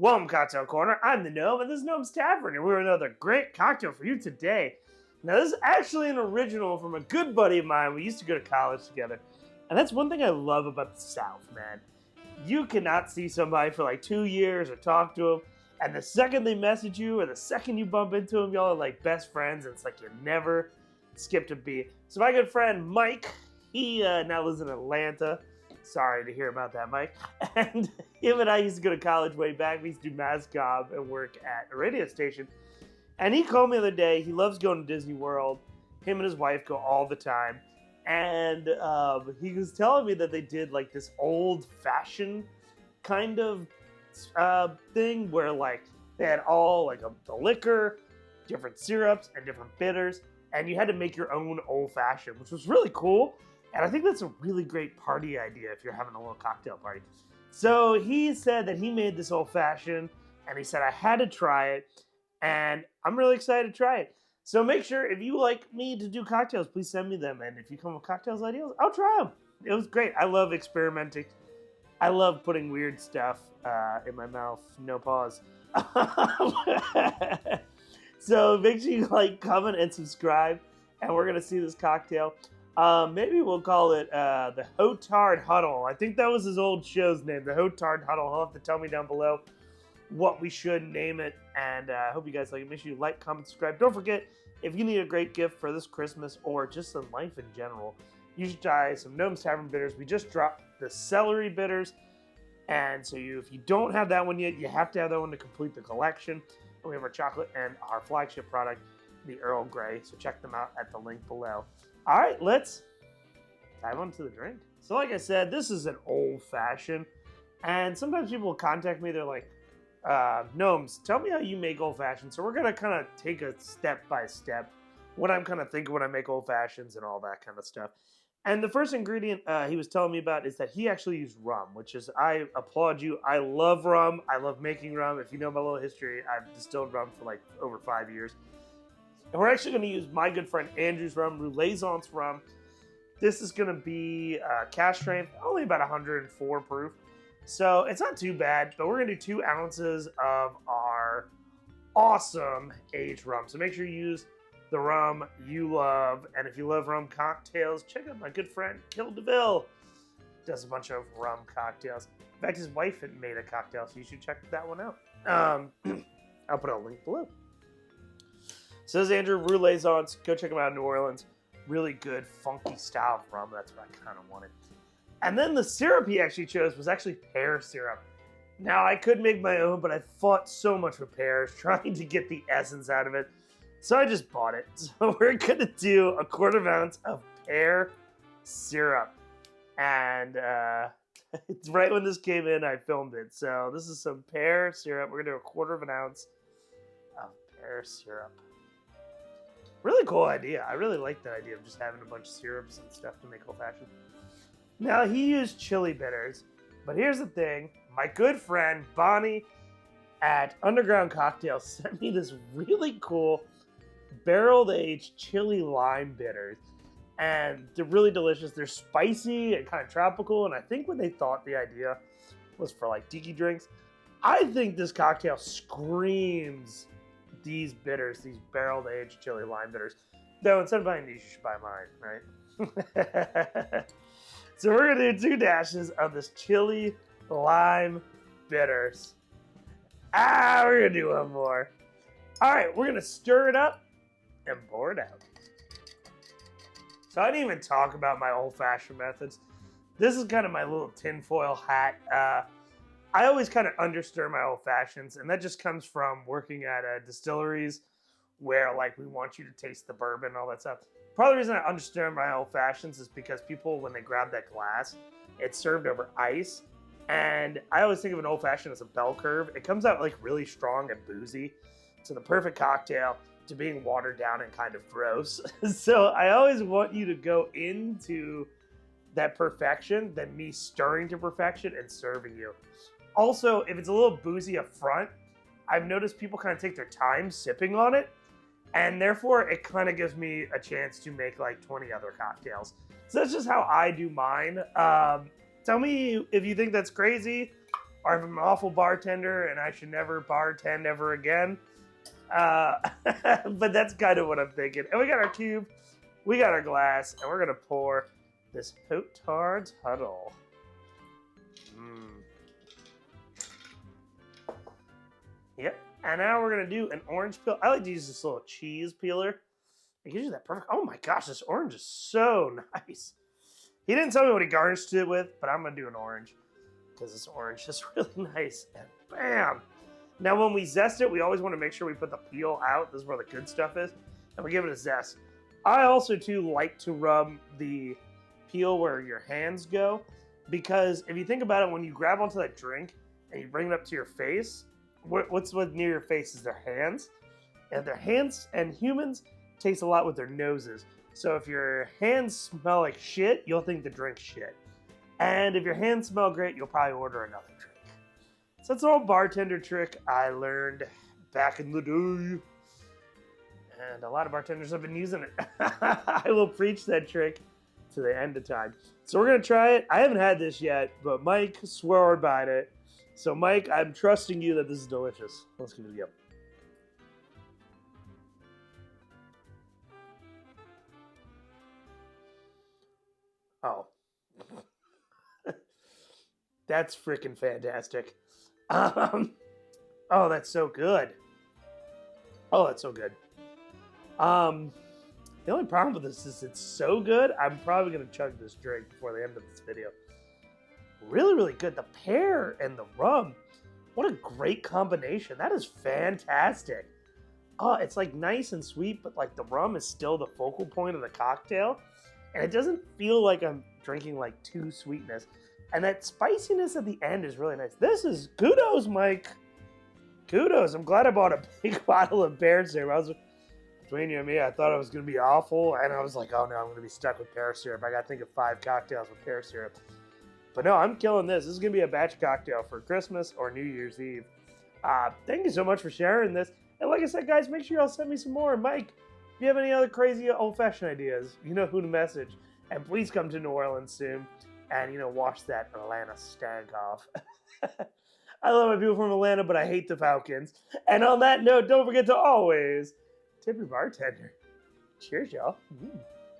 Welcome, Cocktail Corner. I'm the Gnome, and this is Gnome's Tavern, and we have another great cocktail for you today. Now, this is actually an original from a good buddy of mine. We used to go to college together, and that's one thing I love about the South, man. You cannot see somebody for like 2 years or talk to them, and the second they message you or the second you bump into them, y'all are like best friends, and it's like you never skipped a beat. So my good friend Mike, he now lives in Atlanta. Sorry to hear about that, Mike. And him and I used to go to college way back. We used to do mass comm and work at a radio station. And he called me the other day. He loves going to Disney World. Him and his wife go all the time. And he was telling me that they did like this old-fashioned kind of thing where like they had all like the liquor, different syrups, and different bitters. And you had to make your own old-fashioned, which was really cool. And I think that's a really great party idea if you're having a little cocktail party. So he said that he made this old-fashioned, and he said I had to try it, and I'm really excited to try it. So make sure, if you like me to do cocktails, please send me them. And if you come with cocktails ideas, I'll try them. It was great. I love experimenting. I love putting weird stuff in my mouth. No pause. So make sure you comment, and subscribe, and we're going to see this cocktail. Maybe we'll call it the Hotard Huddle. I think that was his old show's name, the Hotard Huddle. He'll have to tell me down below what we should name it. And I hope you guys like it. Make sure you like, comment, subscribe. Don't forget, if you need a great gift for this Christmas or just in life in general, you should try some Gnome's Tavern bitters. We just dropped the celery bitters. And so if you don't have that one yet, you have to have that one to complete the collection. And we have our chocolate and our flagship product, the Earl Grey. So check them out at the link below. All right, let's dive on to the drink. So like I said, this is an old-fashioned, and sometimes people will contact me. They're like, Gnomes, tell me how you make old-fashioned. So we're going to kind of take a step-by-step, what I'm kind of thinking when I make old-fashions and all that kind of stuff. And the first ingredient he was telling me about is that he actually used rum, which is, I applaud you. I love rum. I love making rum. If you know my little history, I've distilled rum for like over 5 years. And we're actually going to use my good friend Andrew's rum, Rouleaisance rum. This is going to be cask strength, only about 104 proof. So it's not too bad, but we're going to do 2 ounces of our awesome aged rum. So make sure you use the rum you love. And if you love rum cocktails, check out my good friend Kill DeVille. Does a bunch of rum cocktails. In fact, his wife had made a cocktail, so you should check that one out. I'll put a link below. So this is Andrew Rouleaisance. Go check him out in New Orleans. Really good, funky style of rum. That's what I kind of wanted. And then the syrup he actually chose was actually pear syrup. Now, I could make my own, but I fought so much with pears, trying to get the essence out of it. So I just bought it. So we're going to do a 1/4 ounce of pear syrup. And it's right when this came in, I filmed it. So this is some pear syrup. We're going to do a 1/4 ounce of pear syrup. Really cool idea. I really like that idea of just having a bunch of syrups and stuff to make old-fashioned. Now, he used chili bitters, but here's the thing. My good friend Bonnie at Underground Cocktails sent me this really cool barrel-aged chili lime bitters, and they're really delicious. They're spicy and kind of tropical, and I think when they thought the idea was for like tiki drinks, I think this cocktail screams these bitters, these barrel-aged chili lime bitters. Though instead of buying these, you should buy mine, right? So we're going to do 2 dashes of this chili lime bitters. We're going to do one more. All right, we're going to stir it up and pour it out. So I didn't even talk about my old-fashioned methods. This is kind of my little tinfoil hat. I always kind of understir my old fashions, and that just comes from working at distilleries where like we want you to taste the bourbon and all that stuff. Part of the reason I understir my old fashions is because people, when they grab that glass, it's served over ice. And I always think of an old fashioned as a bell curve. It comes out like really strong and boozy. So the perfect cocktail to being watered down and kind of gross. So I always want you to go into that perfection than me stirring to perfection and serving you. Also, if it's a little boozy up front, I've noticed people kind of take their time sipping on it, and therefore it kind of gives me a chance to make like 20 other cocktails. So that's just how I do mine. Tell me if you think that's crazy or if I'm an awful bartender and I should never bartend ever again. But that's kind of what I'm thinking. And we got our cube, we got our glass, and we're gonna pour this Hotard's Huddle. Yep. And now we're gonna do an orange peel. I like to use this little cheese peeler. It gives you that perfect. Oh my gosh, this orange is so nice. He didn't tell me what he garnished it with, but I'm gonna do an orange because this orange is really nice. And bam! Now, when we zest it, we always want to make sure we put the peel out. This is where the good stuff is, and we give it a zest. I also too like to rub the peel where your hands go, because if you think about it, when you grab onto that drink and you bring it up to your face, what's near your face is their hands, and their hands and humans taste a lot with their noses. So if your hands smell like shit, you'll think the drink's shit, and if your hands smell great, you'll probably order another drink. So that's an old bartender trick I learned back in the day, and a lot of bartenders have been using it. I will preach that trick to the end of time. So we're gonna try it. I haven't had this yet, but Mike swore by it. So Mike, I'm trusting you that this is delicious. Let's give it a go. Oh. That's freaking fantastic. Oh, that's so good. Oh, that's so good. The only problem with this is it's so good, I'm probably going to chug this drink before the end of this video. Really, really good. The pear and the rum. What a great combination. That is fantastic. Oh, it's like nice and sweet, but like the rum is still the focal point of the cocktail. And it doesn't feel like I'm drinking like too sweetness. And that spiciness at the end is really nice. This is kudos, Mike. Kudos. I'm glad I bought a big bottle of pear syrup. I was between you and me, I thought it was going to be awful. And I was like, oh no, I'm going to be stuck with pear syrup. I got to think of 5 cocktails with pear syrup. But no, I'm killing this. This is going to be a batch cocktail for Christmas or New Year's Eve. Thank you so much for sharing this. And like I said, guys, make sure y'all send me some more. Mike, if you have any other crazy old-fashioned ideas, you know who to message. And please come to New Orleans soon and, wash that Atlanta stank off. I love my people from Atlanta, but I hate the Falcons. And on that note, don't forget to always tip your bartender. Cheers, y'all.